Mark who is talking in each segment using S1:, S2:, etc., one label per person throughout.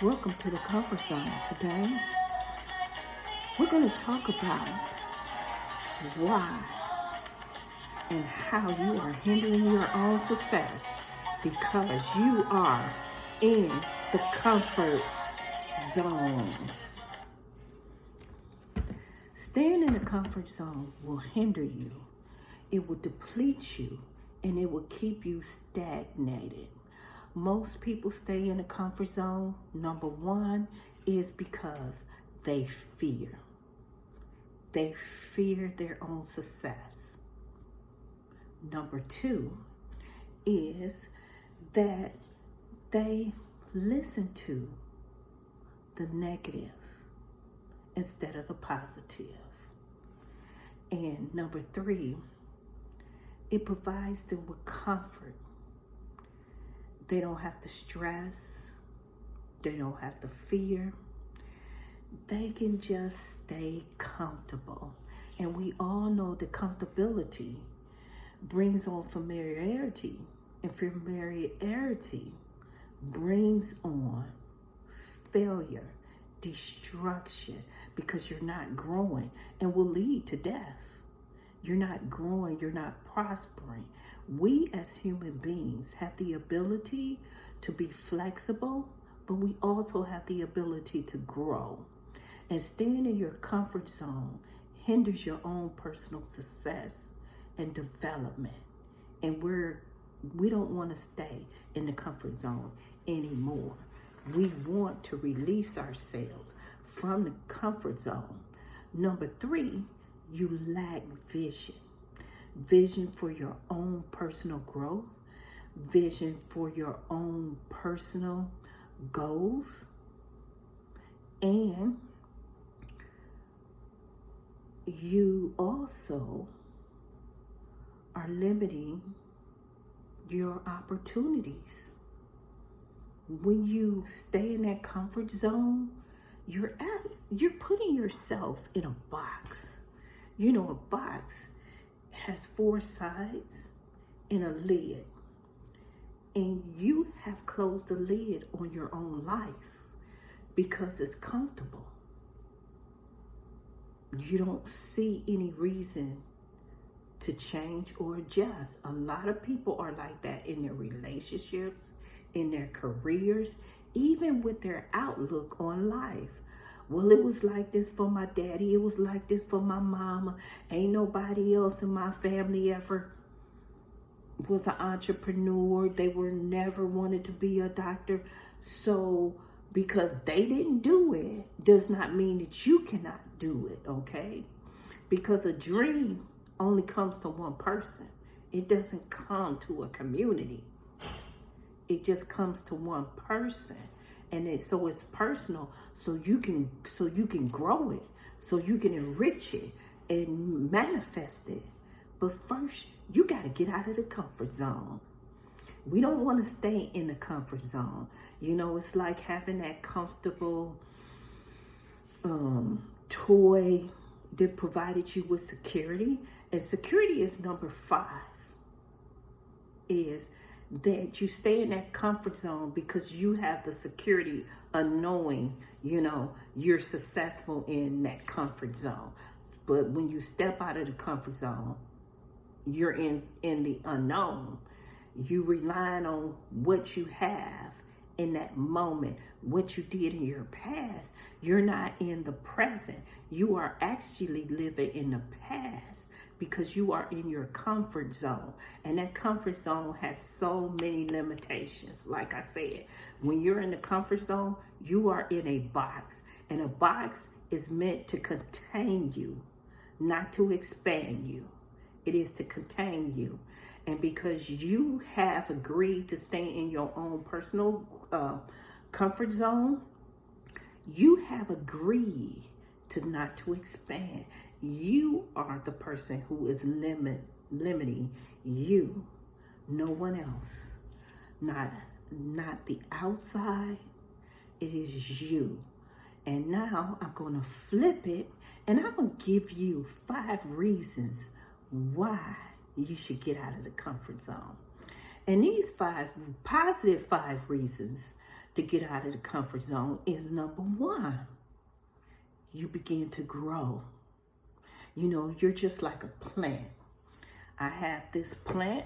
S1: Welcome to the comfort zone. Today, we're going to talk about why and how you are hindering your own success because you are in the comfort zone. Staying in the comfort zone will hinder you, it will deplete you, and it will keep you stagnated. Most people stay in the comfort zone. Number one is because they fear. They fear their own success. Number two is that they listen to the negative instead of the positive. And number three, it provides them with comfort. They don't have to stress. They don't have to fear. They can just stay comfortable. And we all know that comfortability brings on familiarity. And familiarity brings on failure, destruction, because you're not growing and will lead to death. You're not growing, you're not prospering. We as human beings have the ability to be flexible, but we also have the ability to grow. And staying in your comfort zone hinders your own personal success and development. And we don't want to stay in the comfort zone anymore. We want to release ourselves from the comfort zone. Number three, you lack vision. Vision for your own personal growth, vision for your own personal goals, and you also are limiting your opportunities. When you stay in that comfort zone, you're putting yourself in a box. You know, a box has four sides and a lid. And you have closed the lid on your own life because it's comfortable. You don't see any reason to change or adjust. A lot of people are like that in their relationships, in their careers, even with their outlook on life. Well, it was like this for my daddy. It was like this for my mama. Ain't nobody else in my family ever was an entrepreneur. They were never wanted to be a doctor. So because they didn't do it does not mean that you cannot do it, okay? Because a dream only comes to one person. It doesn't come to a community. It just comes to one person. And so it's personal, so you can grow it, so you can enrich it and manifest it. But first, you got to get out of the comfort zone. We don't want to stay in the comfort zone. You know, it's like having that comfortable toy that provided you with security. And security is number 5, is that you stay in that comfort zone because you have the security of knowing, you know, you're successful in that comfort zone. But when you step out of the comfort zone, you're in the unknown. You relying on what you have in that moment, what you did in your past. You're not in the present. You are actually living in the past because you are in your comfort zone. And that comfort zone has so many limitations. Like I said, when you're in the comfort zone, you are in a box. And a box is meant to contain you, not to expand you. It is to contain you. And because you have agreed to stay in your own personal comfort zone, you have agreed to not to expand. You are the person who is limiting you, no one else. Not the outside, it is you. And now I'm going to flip it and I'm going to give you 5 reasons why you should get out of the comfort zone. And these 5 reasons to get out of the comfort zone is number one, you begin to grow. You know, you're just like a plant. I have this plant,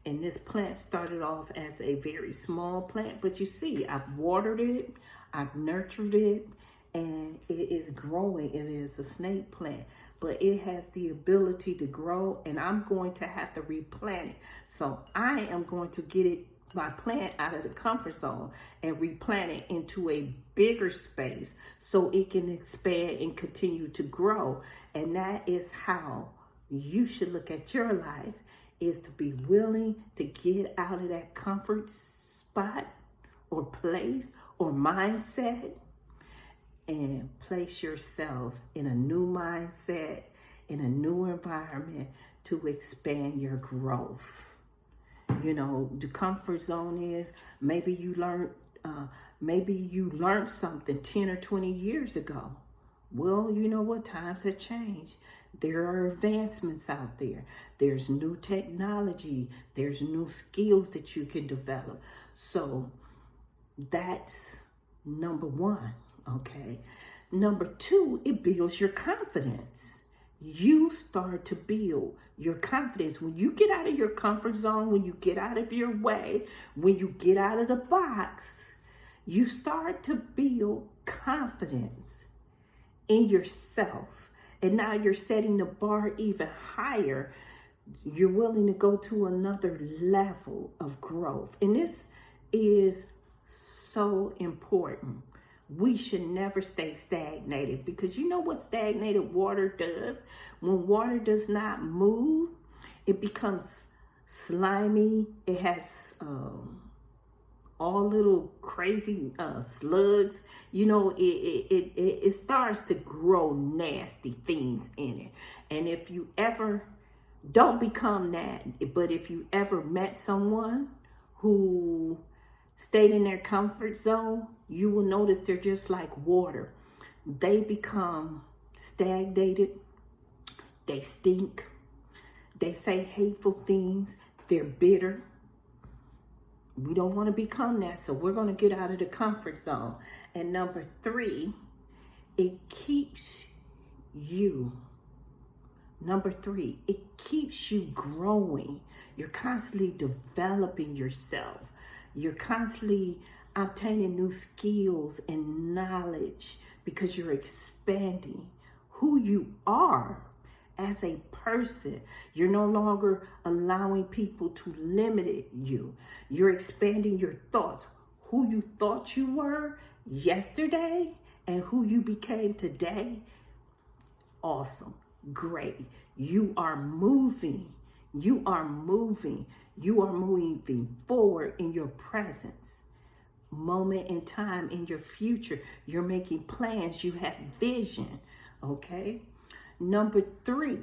S1: and this plant started off as a very small plant, but you see, I've watered it, I've nurtured it, and it is growing. It is a snake plant, but it has the ability to grow, and I'm going to have to replant it. So I am going to get my plant out of the comfort zone and replant it into a bigger space so it can expand and continue to grow. And that is how you should look at your life, is to be willing to get out of that comfort spot or place or mindset and place yourself in a new mindset, in a new environment to expand your growth. You know, the comfort zone is maybe you learned something 10 or 20 years ago. Well, you know what? Times have changed. There are advancements out there. There's new technology. There's new skills that you can develop. So that's number one, okay? Number two, it builds your confidence. You start to build your confidence. When you get out of your comfort zone, when you get out of your way, when you get out of the box, you start to build confidence in yourself. And now you're setting the bar even higher. You're willing to go to another level of growth. And this is so important. We should never stay stagnated, because you know what stagnated water does? When water does not move, it becomes slimy. It has all little crazy slugs. You know, it starts to grow nasty things in it. And if you ever, don't become that, but if you ever met someone who stayed in their comfort zone, you will notice they're just like water. They become stagnated. They stink. They say hateful things. They're bitter. We don't want to become that, so we're going to get out of the comfort zone. And number three, it keeps you. Number three, it keeps you growing. You're constantly developing yourself. You're constantly obtaining new skills and knowledge because you're expanding who you are as a person. You're no longer allowing people to limit you. You're expanding your thoughts. Who you thought you were yesterday and who you became today. Awesome. Great. You are moving. You are moving. You are moving forward in your presence. Moment in time in your future. You're making plans. You have vision. Okay? Number three,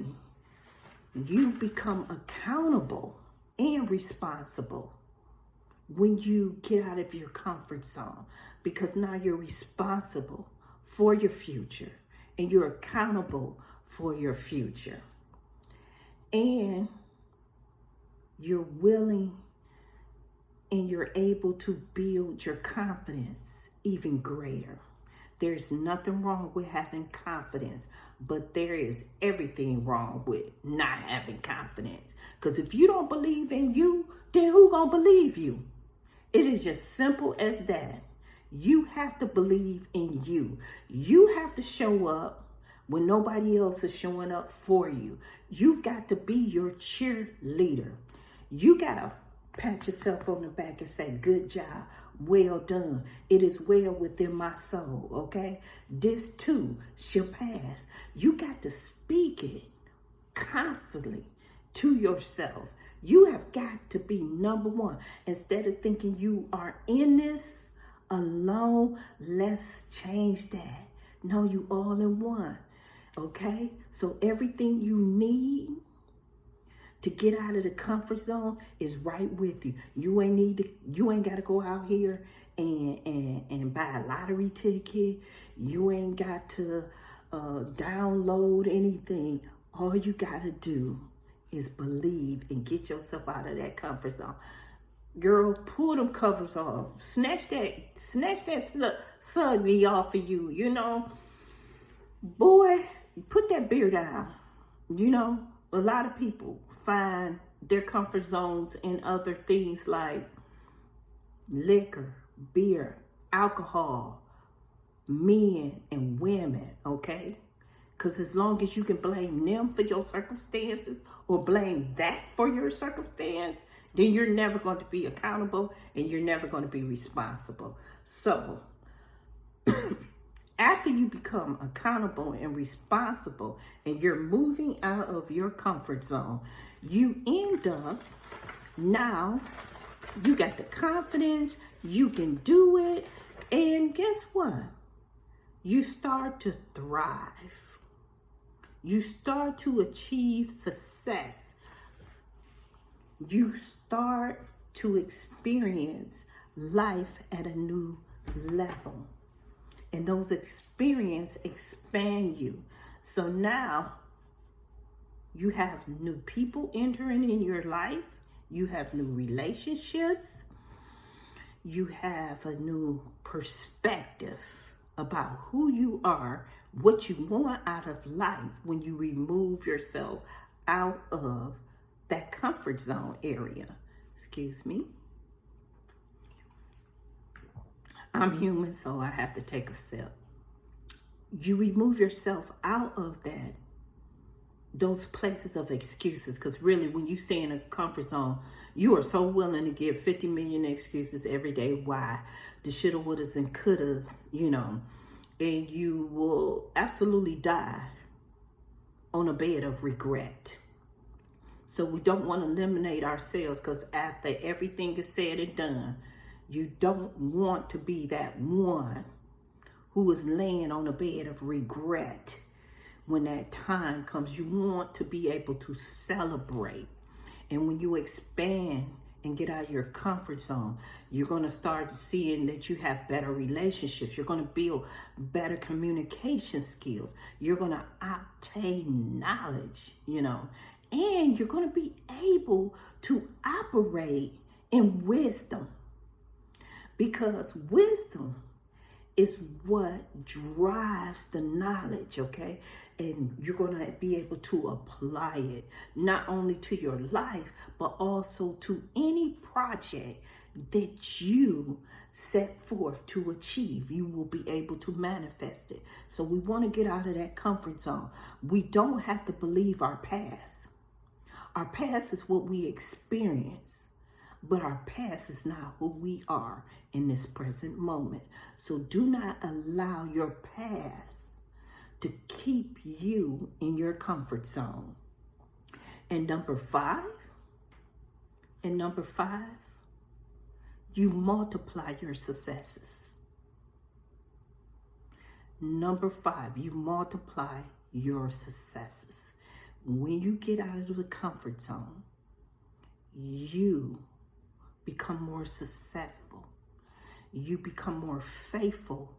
S1: you become accountable and responsible when you get out of your comfort zone, because now you're responsible for your future and you're accountable for your future. And you're willing and you're able to build your confidence even greater. There's nothing wrong with having confidence, but there is everything wrong with not having confidence. Because if you don't believe in you, then who gonna believe you? It is just simple as that. You have to believe in you. You have to show up when nobody else is showing up for you. You've got to be your cheerleader. You gotta pat yourself on the back and say, good job, well done. It is well within my soul, okay? This too shall pass. You got to speak it constantly to yourself. You have got to be number one. Instead of thinking you are in this alone, let's change that. No, you all in one, okay? So everything you need to get out of the comfort zone is right with you. You ain't got to go out here and buy a lottery ticket. You ain't got to download anything. All you got to do is believe and get yourself out of that comfort zone. Girl, pull them covers off. Snatch that sluggy off of you, you know. Boy, put that beer down. You know, a lot of people find their comfort zones in other things like liquor, beer, alcohol, men and women, okay? Because as long as you can blame them for your circumstances or blame that for your circumstance, then you're never going to be accountable and you're never going to be responsible. So, after you become accountable and responsible and you're moving out of your comfort zone, you end up now, you got the confidence, you can do it, and guess what? You start to thrive. You start to achieve success. You start to experience life at a new level. And those experiences expand you. So now you have new people entering in your life. You have new relationships. You have a new perspective about who you are, what you want out of life when you remove yourself out of that comfort zone area. Excuse me. I'm human, so I have to take a sip. You remove yourself out of those places of excuses, because really when you stay in a comfort zone, you are so willing to give 50 million excuses every day why the shoulda, wouldas, and couldas, you know, and you will absolutely die on a bed of regret. So we don't want to eliminate ourselves, because after everything is said and done, you don't want to be that one who is laying on a bed of regret when that time comes. You want to be able to celebrate. And when you expand and get out of your comfort zone, you're going to start seeing that you have better relationships. You're going to build better communication skills. You're going to obtain knowledge, you know, and you're going to be able to operate in wisdom, because wisdom is what drives the knowledge, okay? And you're going to be able to apply it not only to your life, but also to any project that you set forth to achieve. You will be able to manifest it. So we want to get out of that comfort zone. We don't have to believe our past. Our past is what we experience, but our past is not who we are in this present moment. So do not allow your past to keep you in your comfort zone. And number five, you multiply your successes. Number five, you multiply your successes. When you get out of the comfort zone, you become more successful. You become more faithful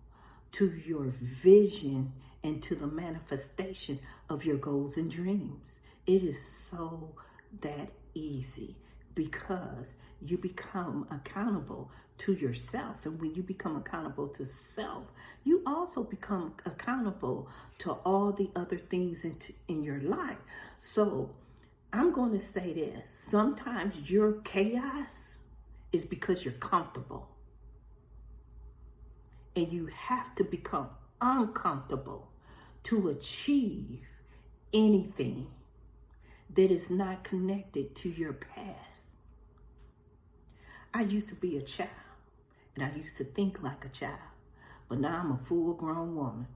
S1: to your vision and to the manifestation of your goals and dreams. It is so that easy, because you become accountable to yourself. And when you become accountable to self, you also become accountable to all the other things in your life. So I'm going to say this. Sometimes your chaos is because you're comfortable. And you have to become uncomfortable to achieve anything that is not connected to your past. I used to be a child, and I used to think like a child, but now I'm a full-grown woman,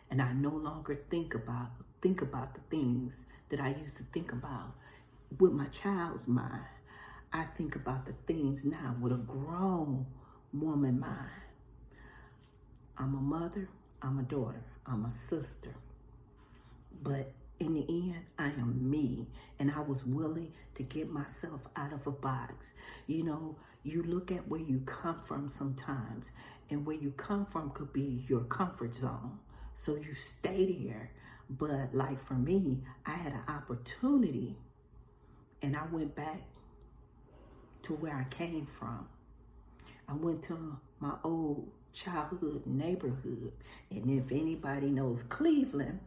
S1: and I no longer think about the things that I used to think about with my child's mind. I think about the things now with a grown woman mind. I'm a mother, I'm a daughter, I'm a sister. But in the end, I am me. And I was willing to get myself out of a box. You know, you look at where you come from sometimes. And where you come from could be your comfort zone. So you stay there. But like for me, I had an opportunity. And I went back to where I came from. I went to my old childhood neighborhood. And if anybody knows Cleveland,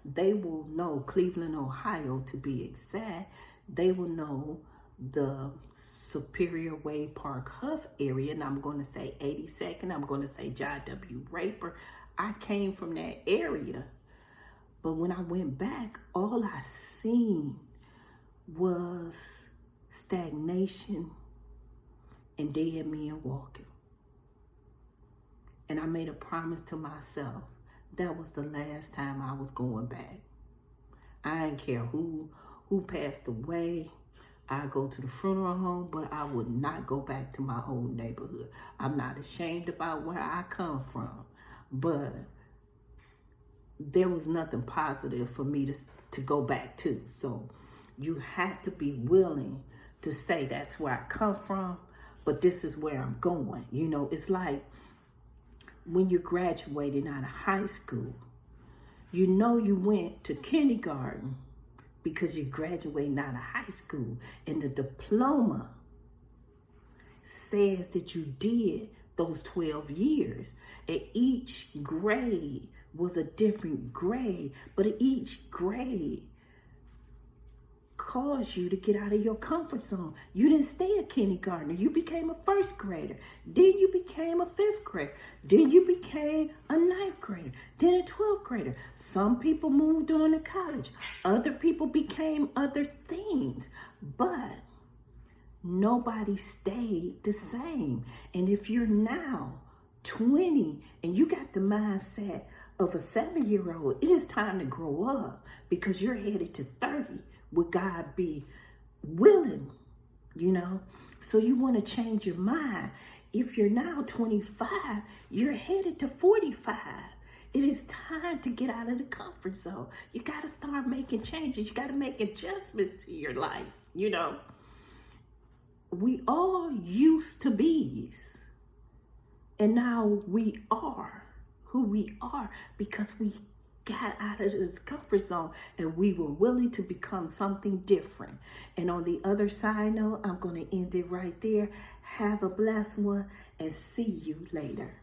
S1: they will know, Cleveland, Ohio to be exact, they will know the Superior Way Park Huff area. And I'm going to say 82nd. I'm going to say John W. Raper. I came from that area. But when I went back, all I seen was stagnation and dead men walking. And I made a promise to myself that was the last time I was going back. I didn't care who passed away. I go to the funeral home, but I would not go back to my old neighborhood. I'm not ashamed about where I come from, but there was nothing positive for me to go back to. So you have to be willing to say that's where I come from, but this is where I'm going. You know, it's like when you're graduating out of high school, you know you went to kindergarten because you're graduating out of high school, and the diploma says that you did those 12 years. And each grade was a different grade, but each grade caused you to get out of your comfort zone. You didn't stay a kindergartner. You became a first grader. Then you became a fifth grader. Then you became a ninth grader. Then a 12th grader. Some people moved on to college. Other people became other things. But nobody stayed the same. And if you're now 20 and you got the mindset of a 7-year-old, it is time to grow up because you're headed to 30. Would God be willing, you know? So you want to change your mind. If you're now 25, you're headed to 45. It is time to get out of the comfort zone. You got to start making changes. You got to make adjustments to your life, you know? We all used to be's. And now we are who we are because we got out of this comfort zone and we were willing to become something different. And on the other side note, I'm going to end it right there. Have a blessed one and see you later.